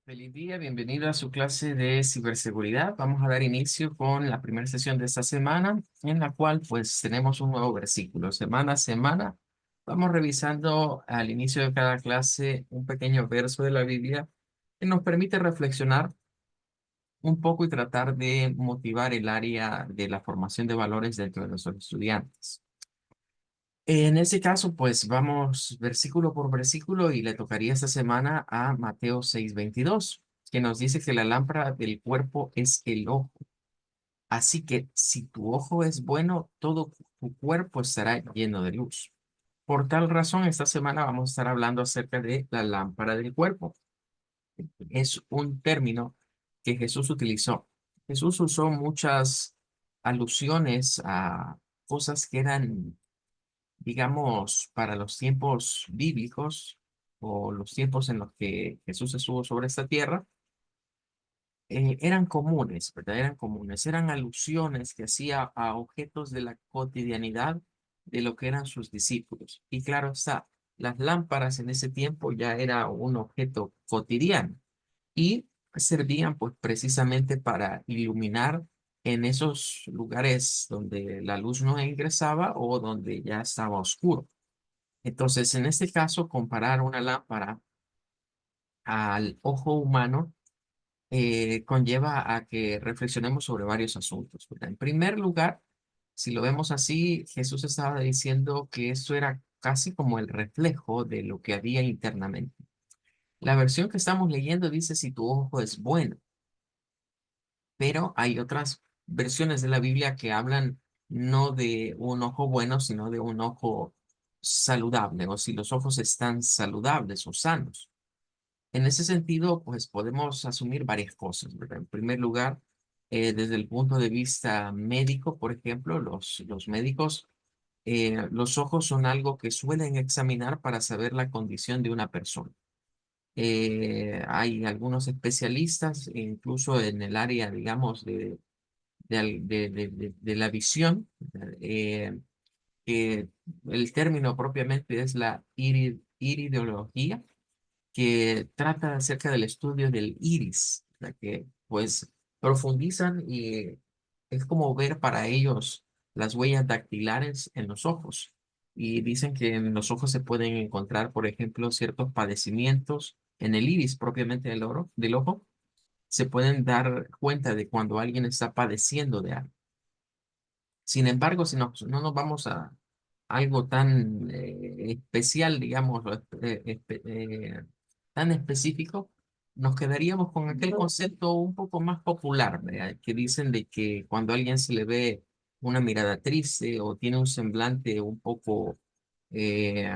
Feliz día, bienvenido a su clase de ciberseguridad. Vamos a dar inicio con la primera sesión de esta semana, en la cual pues tenemos un nuevo versículo. Semana a semana vamos revisando al inicio de cada clase un pequeño verso de la Biblia que nos permite reflexionar un poco y tratar de motivar el área de la formación de valores dentro de nuestros estudiantes. En ese caso, pues vamos versículo por versículo y le tocaría esta semana a Mateo 6:22, que nos dice que la lámpara del cuerpo es el ojo. Así que si tu ojo es bueno, todo tu cuerpo estará lleno de luz. Por tal razón, esta semana vamos a estar hablando acerca de la lámpara del cuerpo. Es un término que Jesús utilizó. Jesús usó muchas alusiones a cosas que eran, digamos, para los tiempos bíblicos o los tiempos en los que Jesús estuvo sobre esta tierra, eran comunes, ¿verdad? Eran comunes, eran alusiones que hacía a objetos de la cotidianidad de lo que eran sus discípulos. Y claro está, las lámparas en ese tiempo ya era un objeto cotidiano y servían pues precisamente para iluminar en esos lugares donde la luz no ingresaba o donde ya estaba oscuro. Entonces, en este caso, comparar una lámpara al ojo humano conlleva a que reflexionemos sobre varios asuntos, ¿verdad? En primer lugar, si lo vemos así, Jesús estaba diciendo que esto era casi como el reflejo de lo que había internamente. La versión que estamos leyendo dice si tu ojo es bueno, pero hay otras versiones de la Biblia que hablan no de un ojo bueno, sino de un ojo saludable, o si los ojos están saludables o sanos. En ese sentido, pues podemos asumir varias cosas, ¿verdad? En primer lugar, desde el punto de vista médico, por ejemplo, los médicos, los ojos son algo que suelen examinar para saber la condición de una persona. Hay algunos especialistas, incluso en el área, digamos, de la visión, ¿verdad? Que el término propiamente es la iridología, que trata acerca del estudio del iris, ¿verdad? Que pues profundizan y es como ver para ellos las huellas dactilares en los ojos. Y dicen que en los ojos se pueden encontrar, por ejemplo, ciertos padecimientos en el iris propiamente del ojo. Se pueden dar cuenta de cuando alguien está padeciendo de algo. Sin embargo, si no nos vamos a algo tan especial, digamos, tan específico, nos quedaríamos con aquel concepto un poco más popular, ¿verdad? Que dicen de que cuando a alguien se le ve una mirada triste o tiene un semblante un poco, eh,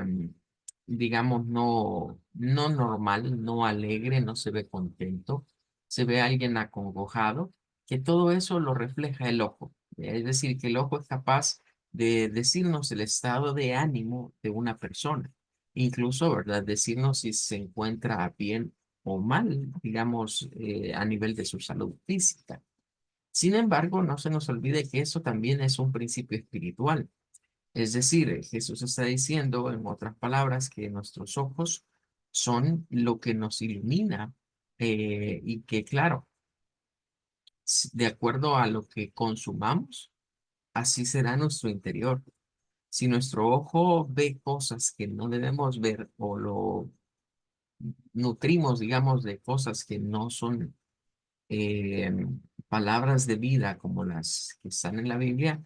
digamos, no normal, no alegre, no se ve contento, se ve a alguien acongojado, que todo eso lo refleja el ojo. Es decir, que el ojo es capaz de decirnos el estado de ánimo de una persona, incluso, ¿verdad? Decirnos si se encuentra bien o mal, digamos, a nivel de su salud física. Sin embargo, no se nos olvide que eso también es un principio espiritual. Es decir, Jesús está diciendo, en otras palabras, que nuestros ojos son lo que nos ilumina y que, claro, de acuerdo a lo que consumamos, así será nuestro interior. Si nuestro ojo ve cosas que no debemos ver o lo nutrimos, digamos, de cosas que no son eh, palabras de vida como las que están en la Biblia,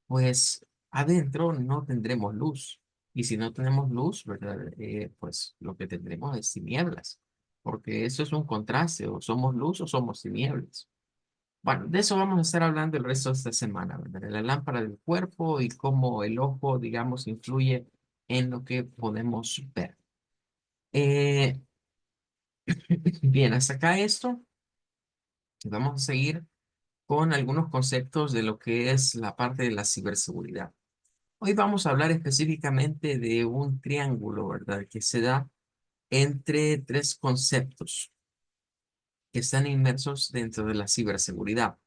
pues adentro no tendremos luz. Y si no tenemos luz, ¿verdad? Pues lo que tendremos es tinieblas, porque eso es un contraste, o somos luz o somos tinieblas. Bueno, de eso vamos a estar hablando el resto de esta semana, ¿verdad? De la lámpara del cuerpo y cómo el ojo, digamos, influye en lo que podemos ver. Eh, bien, hasta acá esto. Vamos a seguir con algunos conceptos de lo que es la parte de la ciberseguridad. Hoy vamos a hablar específicamente de un triángulo, ¿verdad? Que se da entre tres conceptos que están inmersos dentro de la ciberseguridad.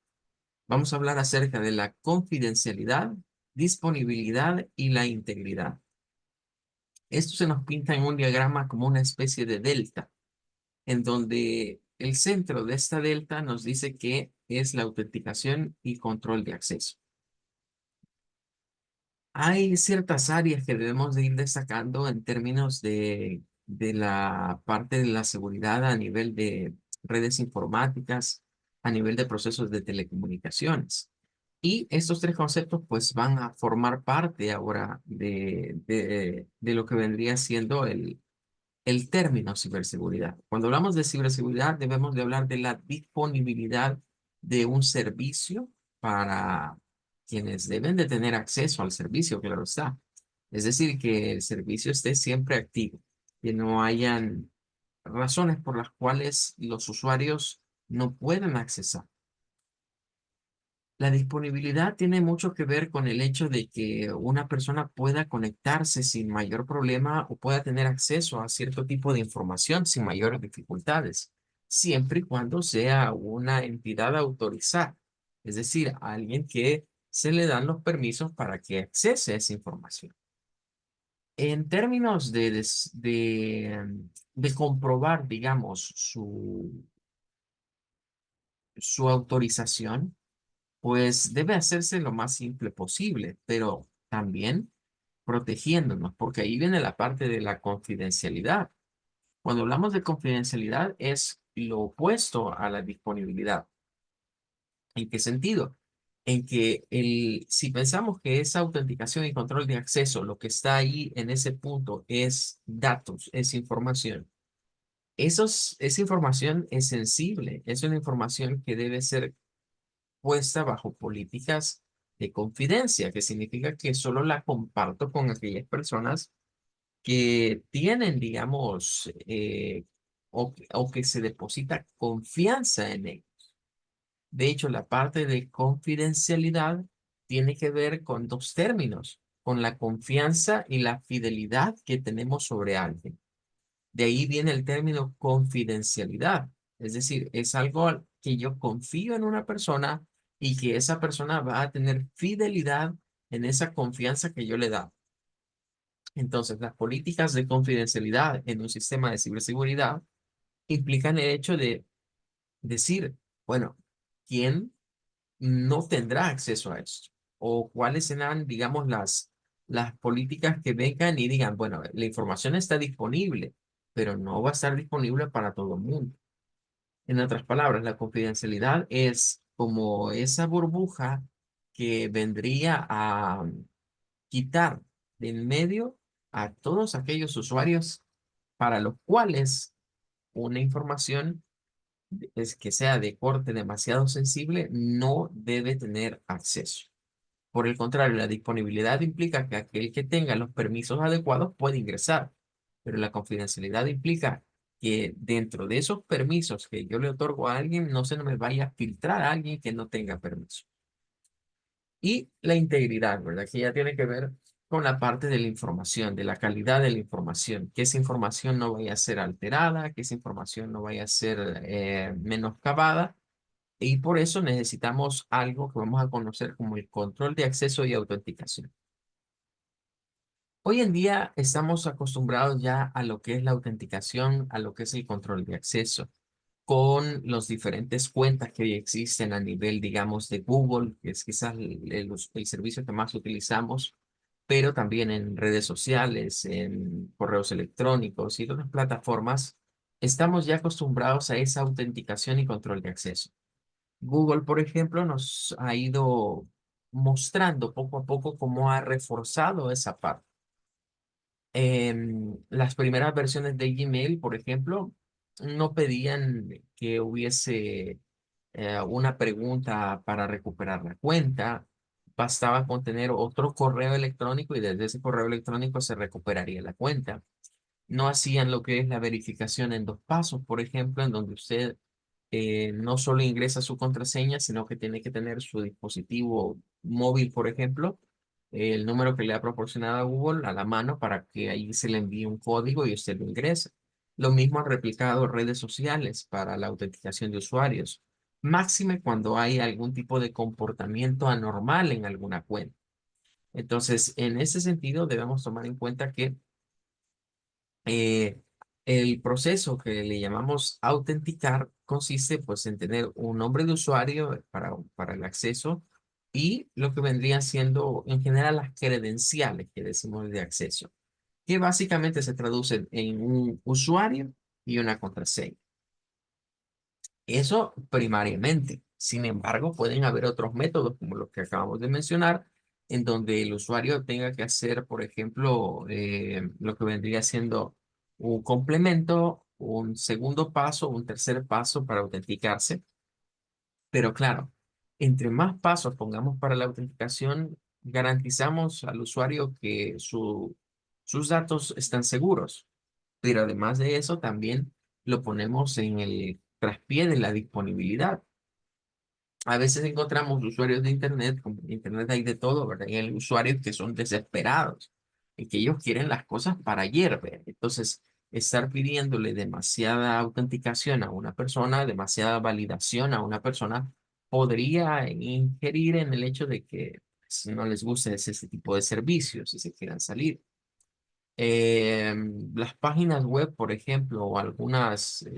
Vamos a hablar acerca de la confidencialidad, disponibilidad y la integridad. Esto se nos pinta en un diagrama como una especie de delta, en donde el centro de esta delta nos dice que es la autenticación y control de acceso. Hay ciertas áreas que debemos de ir destacando en términos de la parte de la seguridad a nivel de redes informáticas, a nivel de procesos de telecomunicaciones. Y estos tres conceptos pues van a formar parte ahora de lo que vendría siendo el término ciberseguridad. Cuando hablamos de ciberseguridad, debemos de hablar de la disponibilidad de un servicio para quienes deben de tener acceso al servicio, claro está. Es decir, que el servicio esté siempre activo, que no hayan razones por las cuales los usuarios no puedan accesar. La disponibilidad tiene mucho que ver con el hecho de que una persona pueda conectarse sin mayor problema o pueda tener acceso a cierto tipo de información sin mayores dificultades, siempre y cuando sea una entidad autorizada, es decir, a alguien que se le dan los permisos para que accese a esa información. En términos de comprobar, digamos, su autorización, pues debe hacerse lo más simple posible, pero también protegiéndonos, porque ahí viene la parte de la confidencialidad. Cuando hablamos de confidencialidad es lo opuesto a la disponibilidad. ¿En qué sentido? En que si pensamos que esa autenticación y control de acceso, lo que está ahí en ese punto es datos, es información. Esa información es sensible, es una información que debe ser puesta bajo políticas de confidencia, que significa que solo la comparto con aquellas personas que tienen, digamos, o que se deposita confianza en él. De hecho, la parte de confidencialidad tiene que ver con dos términos, con la confianza y la fidelidad que tenemos sobre alguien. De ahí viene el término confidencialidad. Es decir, es algo que yo confío en una persona y que esa persona va a tener fidelidad en esa confianza que yo le da. Entonces, las políticas de confidencialidad en un sistema de ciberseguridad implican el hecho de decir, bueno, ¿quién no tendrá acceso a esto? ¿O cuáles serán, digamos, las políticas que vengan y digan, bueno, la información está disponible, pero no va a estar disponible para todo el mundo? En otras palabras, la confidencialidad es como esa burbuja que vendría a quitar de en medio a todos aquellos usuarios para los cuales una información es que sea de corte demasiado sensible no debe tener acceso. Por el contrario, la disponibilidad implica que aquel que tenga los permisos adecuados puede ingresar, pero la confidencialidad implica que dentro de esos permisos que yo le otorgo a alguien, no se me vaya a filtrar a alguien que no tenga permiso. Y la integridad, ¿verdad? Que ya tiene que ver con la parte de la información, de la calidad de la información, que esa información no vaya a ser alterada, que esa información no vaya a ser menoscabada, y por eso necesitamos algo que vamos a conocer como el control de acceso y autenticación. Hoy en día estamos acostumbrados ya a lo que es la autenticación, a lo que es el control de acceso, con los diferentes cuentas que hoy existen a nivel, digamos, de Google, que es quizás el servicio que más utilizamos, pero también en redes sociales, en correos electrónicos y otras plataformas, estamos ya acostumbrados a esa autenticación y control de acceso. Google, por ejemplo, nos ha ido mostrando poco a poco cómo ha reforzado esa parte. Las primeras versiones de Gmail, por ejemplo, no pedían que hubiese una pregunta para recuperar la cuenta. Bastaba con tener otro correo electrónico y desde ese correo electrónico se recuperaría la cuenta. No hacían lo que es la verificación en dos pasos, por ejemplo, en donde usted no solo ingresa su contraseña, sino que tiene que tener su dispositivo móvil, por ejemplo, el número que le ha proporcionado a Google a la mano para que ahí se le envíe un código y usted lo ingrese. Lo mismo ha replicado redes sociales para la autenticación de usuarios, máxime cuando hay algún tipo de comportamiento anormal en alguna cuenta. Entonces, en ese sentido, debemos tomar en cuenta que El proceso que le llamamos autenticar consiste pues en tener un nombre de usuario para el acceso y lo que vendrían siendo en general las credenciales que decimos de acceso, que básicamente se traducen en un usuario y una contraseña. Eso primariamente. Sin embargo, pueden haber otros métodos como los que acabamos de mencionar, en donde el usuario tenga que hacer, por ejemplo, lo que vendría siendo un complemento, un segundo paso, un tercer paso para autenticarse. Pero claro, entre más pasos pongamos para la autenticación, garantizamos al usuario que sus datos están seguros. Pero además de eso, también lo ponemos en el traspié de la disponibilidad. A veces encontramos usuarios de Internet, como en Internet hay de todo, ¿verdad? Y hay usuarios que son desesperados y que ellos quieren las cosas para ayer, ¿verdad? Entonces, estar pidiéndole demasiada autenticación a una persona, demasiada validación a una persona, podría ingerir en el hecho de que pues, no les guste ese tipo de servicios y se quieran salir. Eh, las páginas web, por ejemplo, o algunas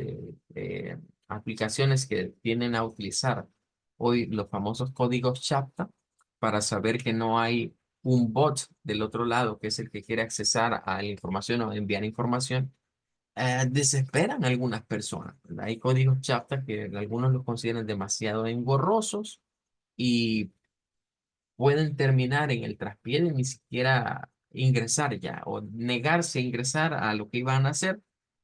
aplicaciones que tienden a utilizar hoy los famosos códigos chapta para saber que no hay un bot del otro lado que es el que quiere accesar a la información o enviar información, desesperan a algunas personas, ¿verdad? Hay códigos chapta que algunos los consideran demasiado engorrosos y pueden terminar en el traspié de ni siquiera ingresar ya o negarse a ingresar a lo que iban a hacer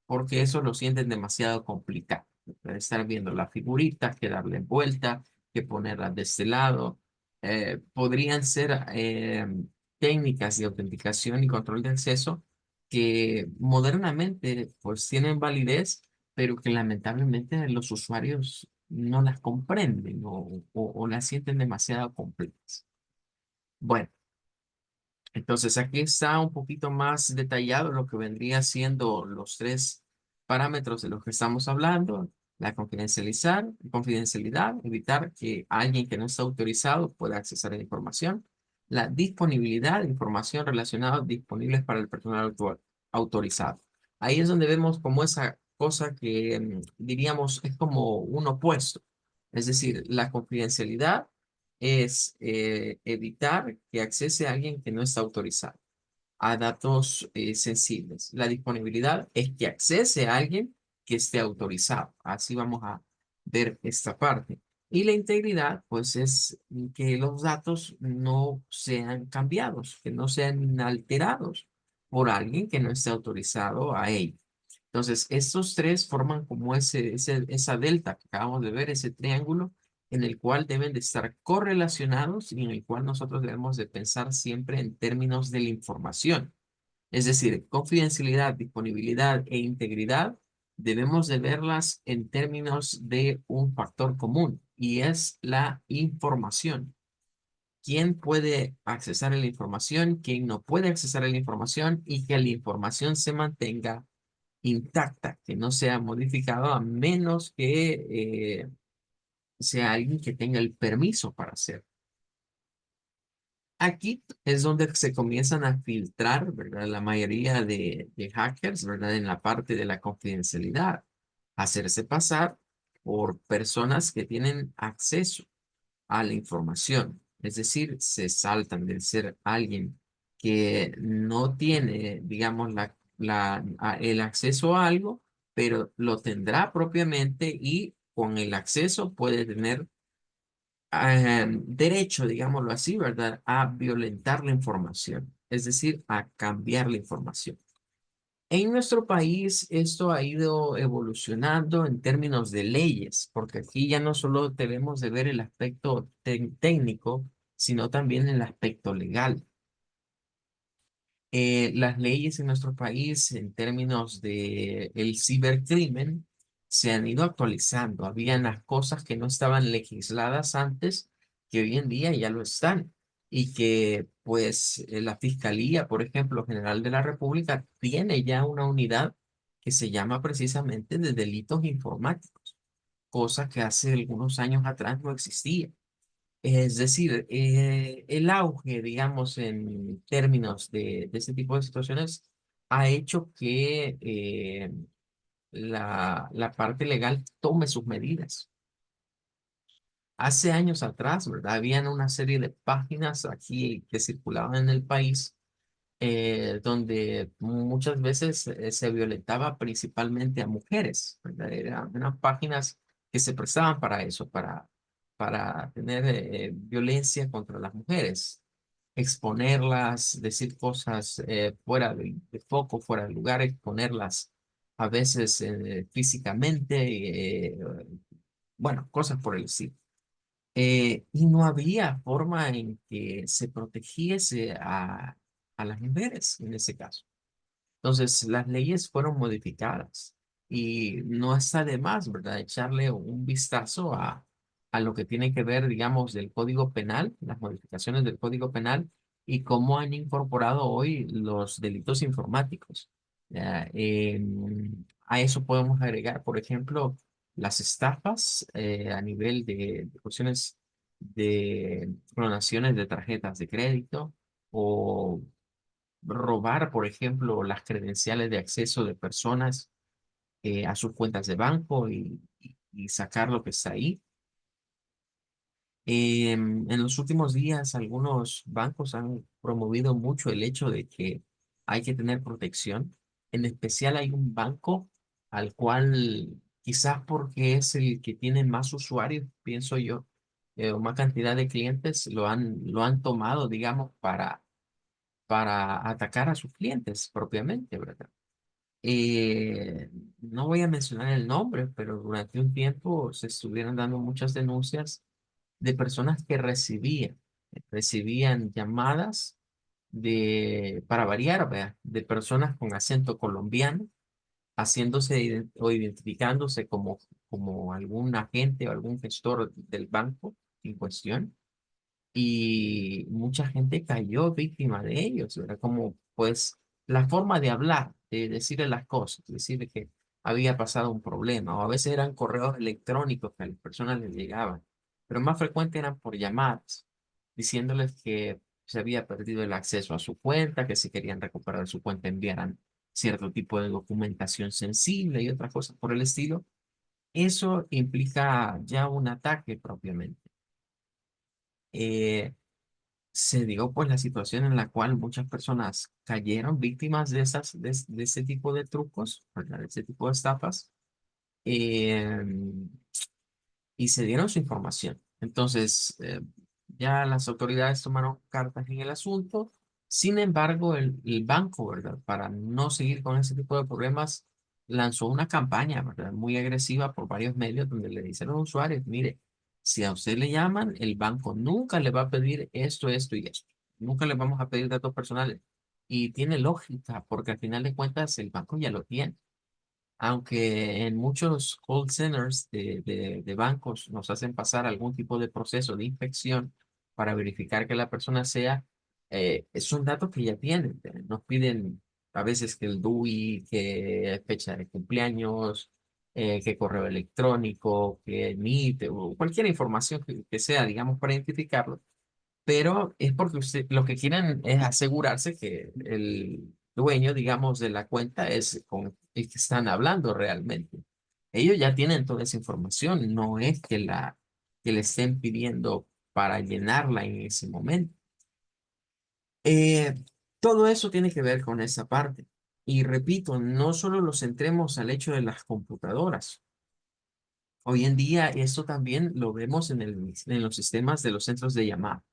porque eso lo sienten demasiado complicado. Estar viendo las figuritas, que darle vuelta, que ponerlas de este lado. Podrían ser técnicas de autenticación y control de acceso que modernamente pues tienen validez, pero que lamentablemente los usuarios no las comprenden o las sienten demasiado complejas. Bueno, entonces aquí está un poquito más detallado lo que vendría siendo los tres parámetros de los que estamos hablando. La confidencialidad, evitar que alguien que no está autorizado pueda acceder a la información. La disponibilidad de información relacionada disponibles para el personal autorizado. Ahí es donde vemos como esa cosa que diríamos es como un opuesto. Es decir, la confidencialidad es evitar que accese a alguien que no está autorizado a datos sensibles. La disponibilidad es que accese a alguien que esté autorizado. Así vamos a ver esta parte. Y la integridad, pues, es que los datos no sean cambiados, que no sean alterados por alguien que no esté autorizado a ello. Entonces, estos tres forman como esa delta que acabamos de ver, ese triángulo en el cual deben de estar correlacionados y en el cual nosotros debemos de pensar siempre en términos de la información. Es decir, confidencialidad, disponibilidad e integridad debemos de verlas en términos de un factor común y es la información. ¿Quién puede accesar a la información? ¿Quién no puede accesar a la información? Y que la información se mantenga intacta, que no sea modificada a menos que sea alguien que tenga el permiso para hacer. Aquí es donde se comienzan a filtrar, ¿verdad? La mayoría de hackers, ¿verdad? En la parte de la confidencialidad. Hacerse pasar por personas que tienen acceso a la información. Es decir, se saltan de ser alguien que no tiene, digamos, el acceso a algo, pero lo tendrá propiamente y con el acceso puede tener derecho, digámoslo así, ¿verdad?, a violentar la información, es decir, a cambiar la información. En nuestro país esto ha ido evolucionando en términos de leyes, porque aquí ya no solo debemos de ver el aspecto técnico, sino también el aspecto legal. Las leyes en nuestro país en términos de el cibercrimen se han ido actualizando. Habían las cosas que no estaban legisladas antes, que hoy en día ya lo están. Y que pues la Fiscalía, por ejemplo, General de la República, tiene ya una unidad que se llama precisamente de delitos informáticos, cosa que hace algunos años atrás no existía. Es decir, el auge, digamos, en términos de este tipo de situaciones ha hecho que la parte legal tome sus medidas. Hace años atrás, ¿verdad? Habían una serie de páginas aquí que circulaban en el país donde muchas veces se violentaba principalmente a mujeres, ¿verdad? Eran unas páginas que se prestaban para eso, para tener violencia contra las mujeres, exponerlas, decir cosas fuera de foco, fuera de lugar, exponerlas a veces físicamente, bueno, cosas por el estilo. Y no había forma en que se protegiese a las mujeres en ese caso. Entonces, las leyes fueron modificadas y no está de más, ¿verdad? Echarle un vistazo a lo que tiene que ver, digamos, del Código Penal, las modificaciones del Código Penal y cómo han incorporado hoy los delitos informáticos. Ya, a eso podemos agregar, por ejemplo, las estafas a nivel de cuestiones de clonaciones de tarjetas de crédito o robar, por ejemplo, las credenciales de acceso de personas a sus cuentas de banco y sacar lo que está ahí. En los últimos días, algunos bancos han promovido mucho el hecho de que hay que tener protección. En especial hay un banco al cual, quizás porque es el que tiene más usuarios, pienso yo, o más cantidad de clientes, lo han tomado, digamos, para atacar a sus clientes propiamente, ¿verdad? No voy a mencionar el nombre, pero durante un tiempo se estuvieron dando muchas denuncias de personas que recibían llamadas para variar, ¿verdad? De personas con acento colombiano, o identificándose como algún agente o algún gestor del banco en cuestión y mucha gente cayó víctima de ellos. Era como, pues, la forma de hablar, de decirle las cosas, decirle que había pasado un problema, o a veces eran correos electrónicos que a las personas les llegaban, pero más frecuente eran por llamadas, diciéndoles que se había perdido el acceso a su cuenta, que si querían recuperar su cuenta enviaran cierto tipo de documentación sensible y otras cosas por el estilo. Eso implica ya un ataque propiamente. Eh, Se dio pues la situación en la cual muchas personas cayeron víctimas de ese tipo de trucos, ¿verdad? De ese tipo de estafas, eh, y se dieron su información. Entonces, ya las autoridades tomaron cartas en el asunto. Sin embargo, el banco, ¿verdad? Para no seguir con ese tipo de problemas, lanzó una campaña, ¿verdad? Muy agresiva por varios medios donde le dicen a los usuarios, mire, si a usted le llaman, el banco nunca le va a pedir esto, esto y esto. Nunca le vamos a pedir datos personales. Y tiene lógica, porque al final de cuentas el banco ya lo tiene. Aunque en muchos call centers de bancos nos hacen pasar algún tipo de proceso de inspección para verificar que la persona sea, son datos que ya tienen. Nos piden a veces que el DUI, que fecha de cumpleaños, que correo electrónico, que NIT, o cualquier información que sea, digamos, para identificarlo, pero es porque lo que quieren es asegurarse que el dueño, digamos, de la cuenta es con el que están hablando realmente. Ellos ya tienen toda esa información, no es que le estén pidiendo para llenarla en ese momento. Eh, Todo eso tiene que ver con esa parte. Y repito, no solo lo centremos al hecho de las computadoras. Hoy en día esto también lo vemos en los sistemas de los centros de llamada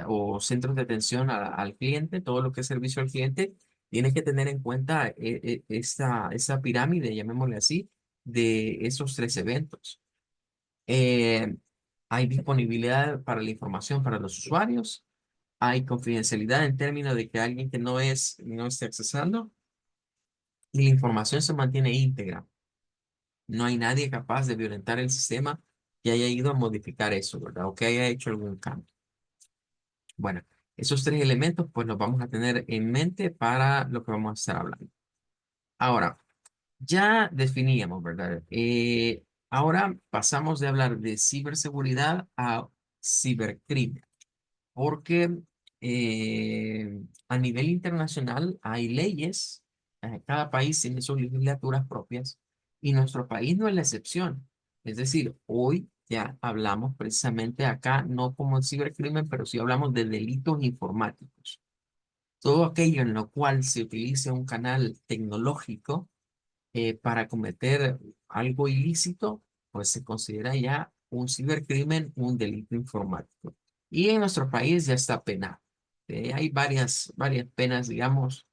o centros de atención al cliente, todo lo que es servicio al cliente, tiene que tener en cuenta esa pirámide, llamémosle así, de esos tres eventos. Eh, Hay disponibilidad para la información para los usuarios, hay confidencialidad en términos de que alguien que no esté accesando y la información se mantiene íntegra. No hay nadie capaz de violentar el sistema que haya ido a modificar eso, ¿verdad? O que haya hecho algún cambio. Bueno, esos tres elementos pues los vamos a tener en mente para lo que vamos a estar hablando. Ahora, ya definíamos, ¿verdad? Ahora pasamos de hablar de ciberseguridad a cibercrimen, porque a nivel internacional hay leyes, cada país tiene sus legislaturas propias Y nuestro país no es la excepción. Es decir, hoy ya hablamos precisamente acá, no como cibercrimen, pero sí hablamos de delitos informáticos. Todo aquello en lo cual se utilice un canal tecnológico para cometer algo ilícito, pues se considera ya un cibercrimen, un delito informático. Y en nuestro país ya está penado. Hay varias penas, digamos,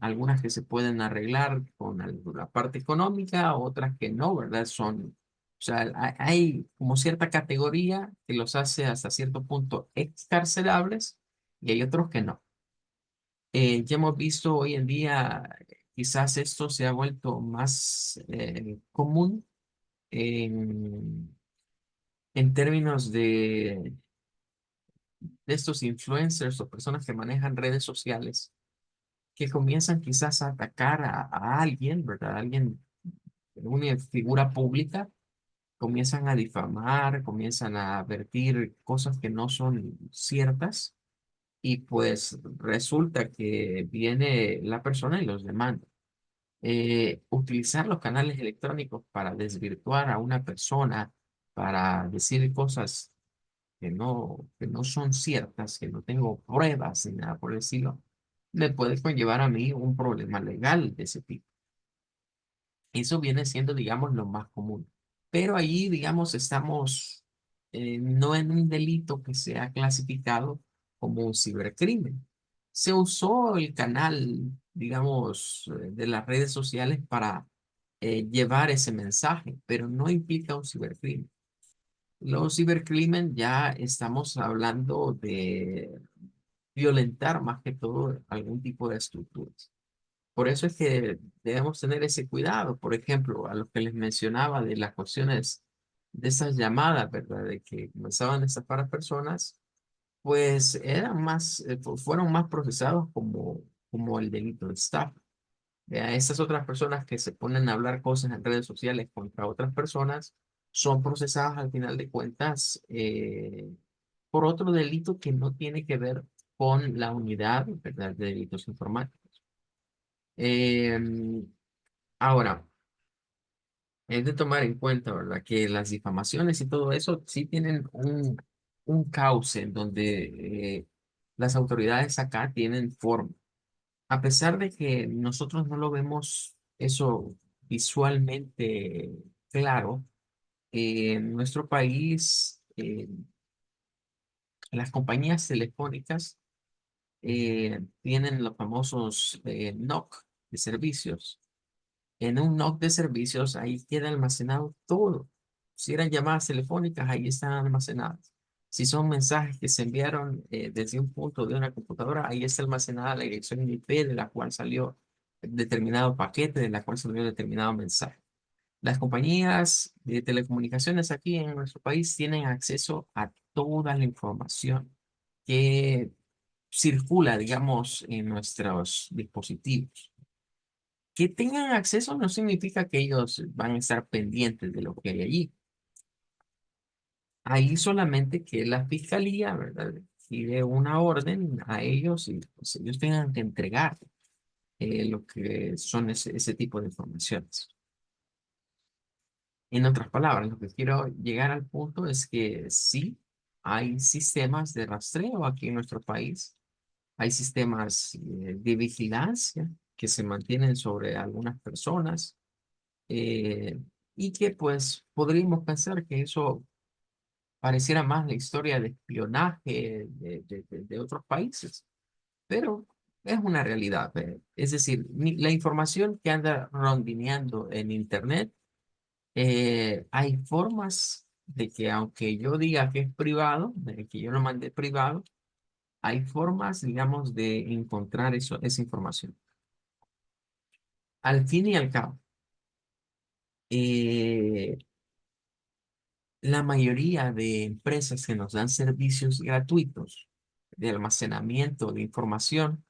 algunas que se pueden arreglar con la parte económica, otras que no, ¿verdad? O sea, hay como cierta categoría que los hace hasta cierto punto excarcelables y hay otros que no. Ya hemos visto hoy en día, quizás esto se ha vuelto más común en, en términos de estos influencers o personas que manejan redes sociales, que comienzan quizás a atacar a alguien, ¿verdad? Alguien, una figura pública, comienzan a difamar, comienzan a vertir cosas que no son ciertas y pues resulta que viene la persona y los demanda. Utilizar los canales electrónicos para desvirtuar a una persona, para decir cosas que no son ciertas, que no tengo pruebas ni nada por decirlo, me puede conllevar a mí un problema legal de ese tipo. Eso viene siendo, digamos, lo más común. Pero allí, digamos, estamos no en un delito que sea clasificado como un cibercrimen. Se usó el canal, digamos, de las redes sociales para llevar ese mensaje, pero no implica un cibercrimen. Los cibercrimen ya estamos hablando de violentar más que todo algún tipo de estructuras. Por eso es que debemos tener ese cuidado. Por ejemplo, a lo que les mencionaba de las cuestiones de esas llamadas, ¿verdad? De que comenzaban a estafar a personas, pues eran más, fueron más procesados como el delito de estafa. Esas otras personas que se ponen a hablar cosas en redes sociales contra otras personas son procesadas al final de cuentas por otro delito que no tiene que ver con la unidad, ¿verdad? De delitos informáticos. Em, Ahora, es de tomar en cuenta, ¿verdad? Que las difamaciones y todo eso sí tienen un cauce en donde las autoridades acá tienen forma. A pesar de que nosotros no lo vemos eso visualmente claro, en nuestro país, las compañías telefónicas tienen los famosos NOC de servicios. En un NOC de servicios, ahí queda almacenado todo. Si eran llamadas telefónicas, ahí están almacenadas. Si son mensajes que se enviaron desde un punto de una computadora, ahí está almacenada la dirección IP de la cual salió determinado paquete, de la cual salió determinado mensaje. Las compañías de telecomunicaciones aquí en nuestro país tienen acceso a toda la información que circula, digamos, en nuestros dispositivos. Que tengan acceso no significa que ellos van a estar pendientes de lo que hay allí. Ahí solamente que la fiscalía, ¿verdad? Pide una orden a ellos y pues, ellos tengan que entregar lo que son ese tipo de informaciones. En otras palabras, lo que quiero llegar al punto es que sí, hay sistemas de rastreo aquí en nuestro país. Hay sistemas de vigilancia que se mantienen sobre algunas personas eh, y que pues podríamos pensar que eso pareciera más la historia de espionaje de otros países, pero es una realidad. Es decir, la información que anda rondineando en Internet, hay formas de que aunque yo diga que es privado, de que yo lo mandé privado, hay formas, digamos, de encontrar esa información. Al fin y al cabo, eh, la mayoría de empresas que nos dan servicios gratuitos de almacenamiento de información,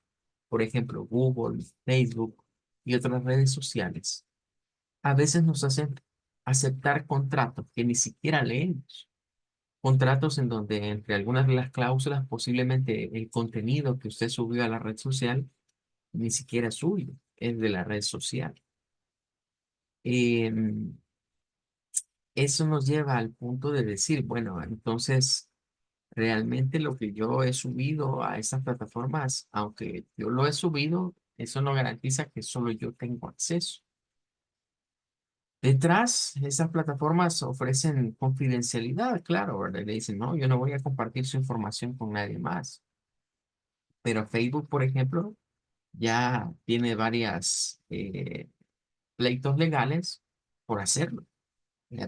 por ejemplo, Google, Facebook y otras redes sociales, a veces nos hacen aceptar contratos que ni siquiera leemos. Contratos en donde entre algunas de las cláusulas posiblemente el contenido que usted subió a la red social ni siquiera es suyo, es de la red social. Em, Eso nos lleva al punto de decir, bueno, entonces realmente lo que yo he subido a estas plataformas, aunque yo lo he subido, eso no garantiza que solo yo tengo acceso. Detrás, esas plataformas ofrecen confidencialidad, claro, ¿verdad? Le dicen, no, yo no voy a compartir su información con nadie más. Pero Facebook, por ejemplo, ya tiene varias pleitos legales por hacerlo,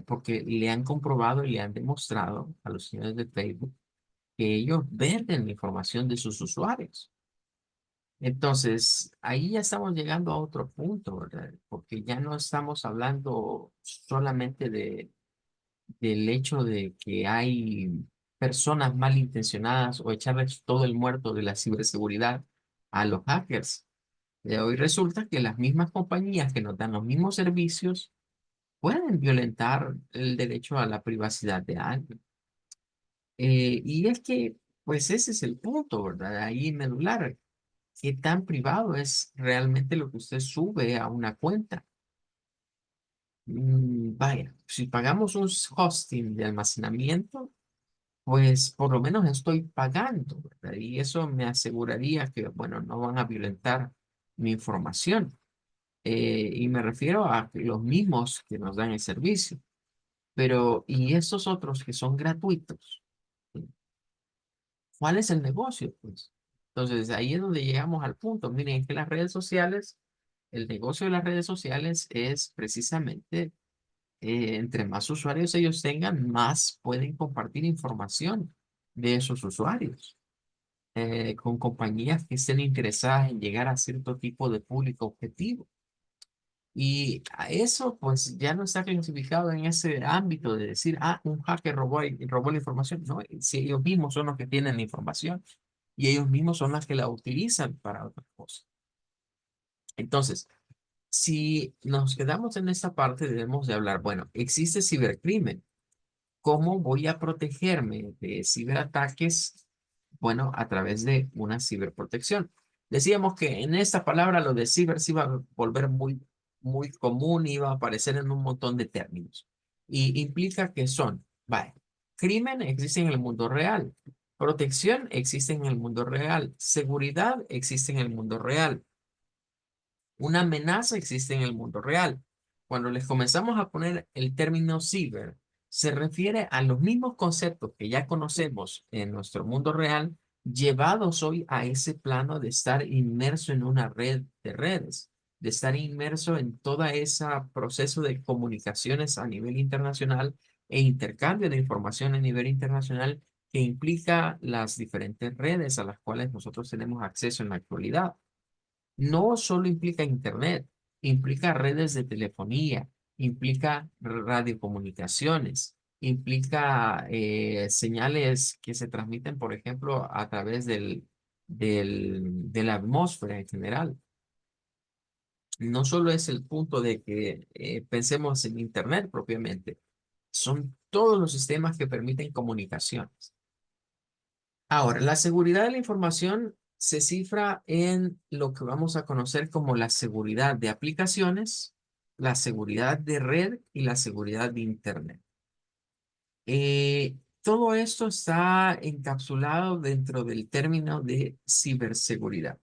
porque le han comprobado y le han demostrado a los señores de Facebook que ellos venden la información de sus usuarios. Entonces, ahí ya estamos llegando a otro punto, ¿verdad? Porque ya no estamos hablando solamente del hecho de que hay personas malintencionadas o echarles todo el muerto de la ciberseguridad a los hackers. Hoy resulta que las mismas compañías que nos dan los mismos servicios pueden violentar el derecho a la privacidad de alguien. Y es que, pues ese es el punto, ¿verdad? Ahí medular. ¿Qué tan privado es realmente lo que usted sube a una cuenta? Vaya, si pagamos un hosting de almacenamiento, pues por lo menos estoy pagando, ¿verdad? Y eso me aseguraría que, bueno, no van a violentar mi información. Y me refiero a los mismos que nos dan el servicio. Pero, ¿y esos otros que son gratuitos? ¿Cuál es el negocio, pues? Entonces, ahí es donde llegamos al punto. Miren, es que las redes sociales, el negocio de las redes sociales es precisamente, entre más usuarios ellos tengan, más pueden compartir información de esos usuarios, con compañías que estén interesadas en llegar a cierto tipo de público objetivo. Y a eso, pues, ya no está clasificado en ese ámbito de decir, ah, un hacker robó la información. No, si ellos mismos son los que tienen la información y ellos mismos son los que la utilizan para otras cosas. Entonces, si nos quedamos en esta parte, debemos de hablar, bueno, existe cibercrimen. ¿Cómo voy a protegerme de ciberataques? Bueno, a través de una ciberprotección. Decíamos que en esta palabra lo de ciber se iba a volver muy común, iba a aparecer en un montón de términos. Y implica que son, vale, crimen existe en el mundo real, protección existe en el mundo real, seguridad existe en el mundo real. Una amenaza existe en el mundo real. Cuando les comenzamos a poner el término ciber, se refiere a los mismos conceptos que ya conocemos en nuestro mundo real, llevados hoy a ese plano de estar inmerso en una red de redes, de estar inmerso en todo ese proceso de comunicaciones a nivel internacional e intercambio de información a nivel internacional que implica las diferentes redes a las cuales nosotros tenemos acceso en la actualidad. No solo implica Internet, implica redes de telefonía, implica radiocomunicaciones, implica señales que se transmiten, por ejemplo, a través de la atmósfera en general. No solo es el punto de que pensemos en Internet propiamente, son todos los sistemas que permiten comunicaciones. Ahora, la seguridad de la información se cifra en lo que vamos a conocer como la seguridad de aplicaciones, la seguridad de red y la seguridad de Internet. Todo esto está encapsulado dentro del término de ciberseguridad.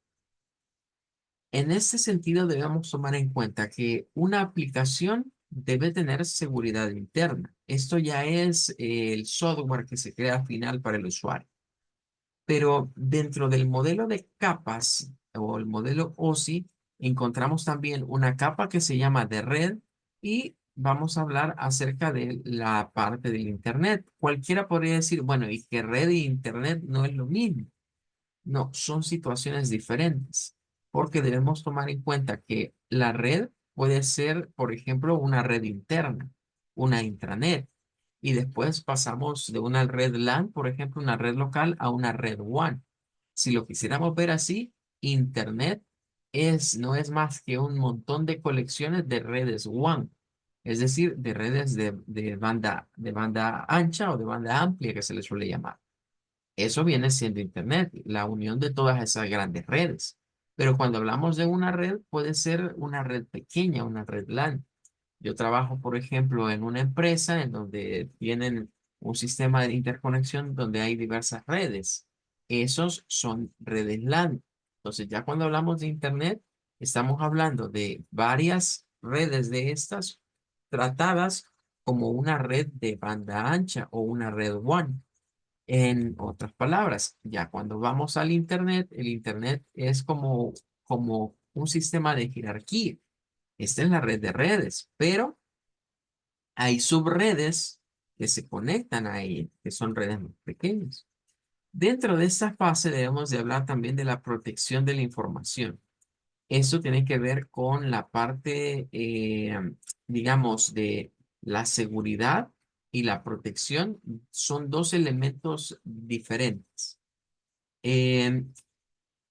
En este sentido, debemos tomar en cuenta que una aplicación debe tener seguridad interna. Esto ya es el software que se crea al final para el usuario. Pero dentro del modelo de capas o el modelo OSI, encontramos también una capa que se llama de red y vamos a hablar acerca de la parte del Internet. Cualquiera podría decir, bueno, y que red y Internet no es lo mismo. No, son situaciones diferentes, porque debemos tomar en cuenta que la red puede ser, por ejemplo, una red interna, una intranet, y después pasamos de una red LAN, por ejemplo, una red local, a una red WAN. Si lo quisiéramos ver así, Internet no es más que un montón de colecciones de redes WAN, es decir, de redes de banda ancha o de banda amplia que se le suele llamar. Eso viene siendo Internet, la unión de todas esas grandes redes. Pero cuando hablamos de una red, puede ser una red pequeña, una red LAN. Yo trabajo, por ejemplo, en una empresa en donde tienen un sistema de interconexión donde hay diversas redes. Esos son redes LAN. Entonces, ya cuando hablamos de Internet, estamos hablando de varias redes de estas tratadas como una red de banda ancha o una red WAN. En otras palabras, ya cuando vamos al Internet, el Internet es como un sistema de jerarquía. Esta es la red de redes, pero hay subredes que se conectan a ella, que son redes más pequeñas. Dentro de esta fase debemos de hablar también de la protección de la información. Eso tiene que ver con la parte, digamos, de la seguridad y la protección. Son dos elementos diferentes. Eh,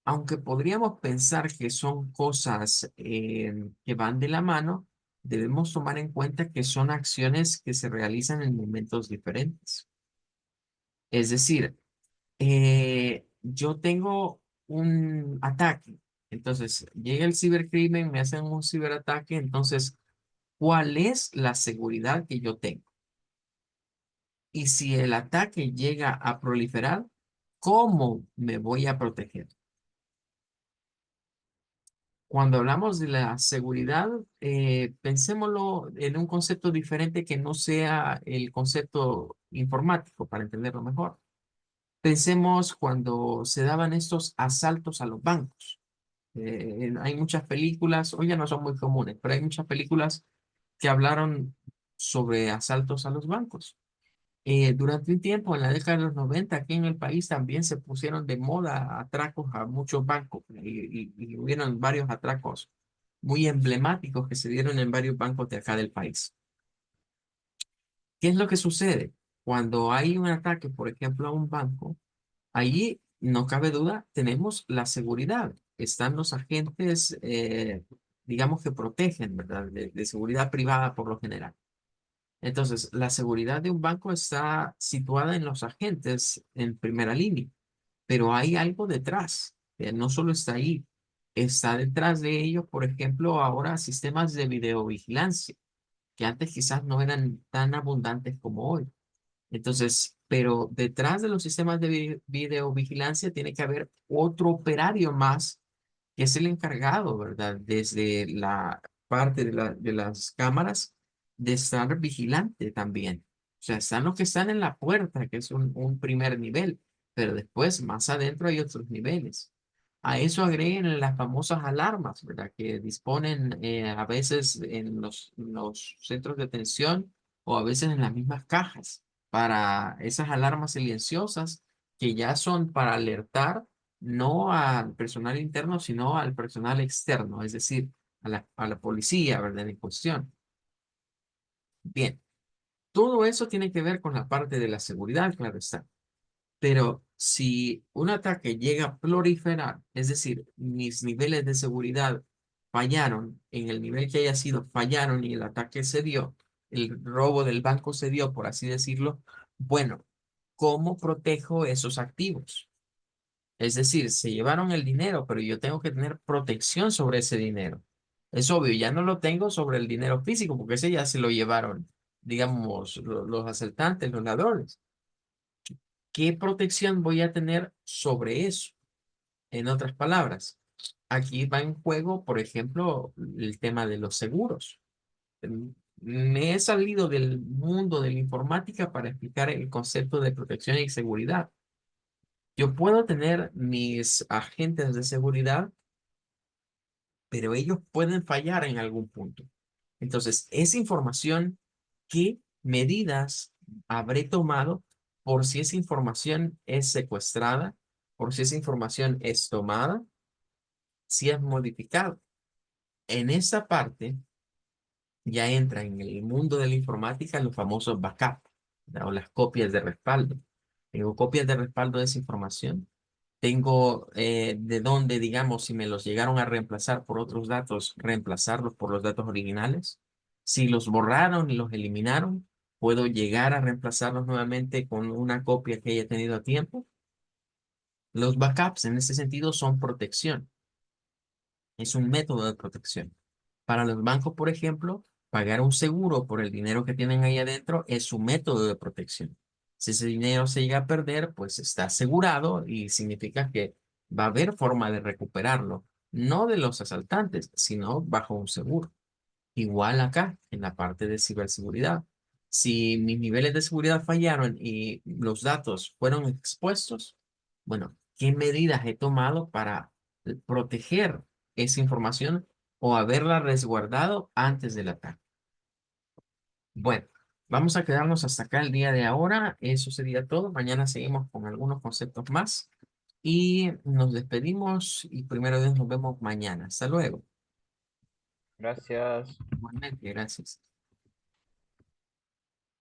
Aunque podríamos pensar que son cosas que van de la mano, debemos tomar en cuenta que son acciones que se realizan en momentos diferentes. Es decir, yo tengo un ataque, entonces llega el cibercrimen, me hacen un ciberataque, entonces, ¿cuál es la seguridad que yo tengo? Y si el ataque llega a proliferar, ¿cómo me voy a proteger? Cuando hablamos de la seguridad, pensémoslo en un concepto diferente que no sea el concepto informático para entenderlo mejor. Pensemos cuando se daban estos asaltos a los bancos. Hay muchas películas, hoy ya no son muy comunes, pero hay muchas películas que hablaron sobre asaltos a los bancos. Durante un tiempo, en la década de los 90 aquí en el país también se pusieron de moda atracos a muchos bancos y hubieron varios atracos muy emblemáticos que se dieron en varios bancos de acá del país. ¿Qué es lo que sucede? Cuando hay un ataque, por ejemplo, a un banco, allí no cabe duda, tenemos la seguridad. Están los agentes, digamos que protegen, ¿verdad? De seguridad privada por lo general. Entonces, la seguridad de un banco está situada en los agentes en primera línea, pero hay algo detrás, que no solo está ahí, está detrás de ellos, por ejemplo, ahora sistemas de videovigilancia, que antes quizás no eran tan abundantes como hoy. Entonces, pero detrás de los sistemas de videovigilancia tiene que haber otro operario más que es el encargado, ¿verdad? Desde la parte de las cámaras, de estar vigilante también. O sea, están los que están en la puerta, que es un primer nivel, pero después, más adentro, hay otros niveles. A eso agreguen las famosas alarmas, ¿verdad? Que disponen a veces en los centros de atención o a veces en las mismas cajas para esas alarmas silenciosas que ya son para alertar no al personal interno, sino al personal externo, es decir, a la policía, ¿verdad? En cuestión. Bien, todo eso tiene que ver con la parte de la seguridad, claro está. Pero si un ataque llega a proliferar, es decir, mis niveles de seguridad fallaron, en el nivel que haya sido, fallaron y el ataque se dio, el robo del banco se dio, por así decirlo, bueno, ¿cómo protejo esos activos? Es decir, se llevaron el dinero, pero yo tengo que tener protección sobre ese dinero. Es obvio, ya no lo tengo sobre el dinero físico, porque ese ya se lo llevaron, digamos, los asaltantes, los ladrones. ¿Qué protección voy a tener sobre eso? En otras palabras, aquí va en juego, por ejemplo, el tema de los seguros. Me he salido del mundo de la informática para explicar el concepto de protección y seguridad. Yo puedo tener mis agentes de seguridad, pero ellos pueden fallar en algún punto. Entonces, esa información, ¿qué medidas habré tomado por si esa información es secuestrada, por si esa información es tomada, si es modificada? En esa parte ya entra en el mundo de la informática los famosos backup, ¿verdad? O las copias de respaldo. Tengo copias de respaldo de esa información. Tengo de dónde, digamos, si me los llegaron a reemplazar por otros datos, reemplazarlos por los datos originales. Si los borraron y los eliminaron, puedo llegar a reemplazarlos nuevamente con una copia que haya tenido a tiempo. Los backups en ese sentido son protección. Es un método de protección. Para los bancos, por ejemplo, pagar un seguro por el dinero que tienen ahí adentro es su método de protección. Si ese dinero se llega a perder, pues está asegurado y significa que va a haber forma de recuperarlo, no de los asaltantes, sino bajo un seguro. Igual acá, en la parte de ciberseguridad. Si mis niveles de seguridad fallaron y los datos fueron expuestos, bueno, ¿qué medidas he tomado para proteger esa información o haberla resguardado antes del ataque? Bueno, vamos a quedarnos hasta acá el día de ahora. Eso sería todo. Mañana seguimos con algunos conceptos más y nos despedimos y primero Dios nos vemos mañana. Hasta luego. Gracias. Igualmente, gracias.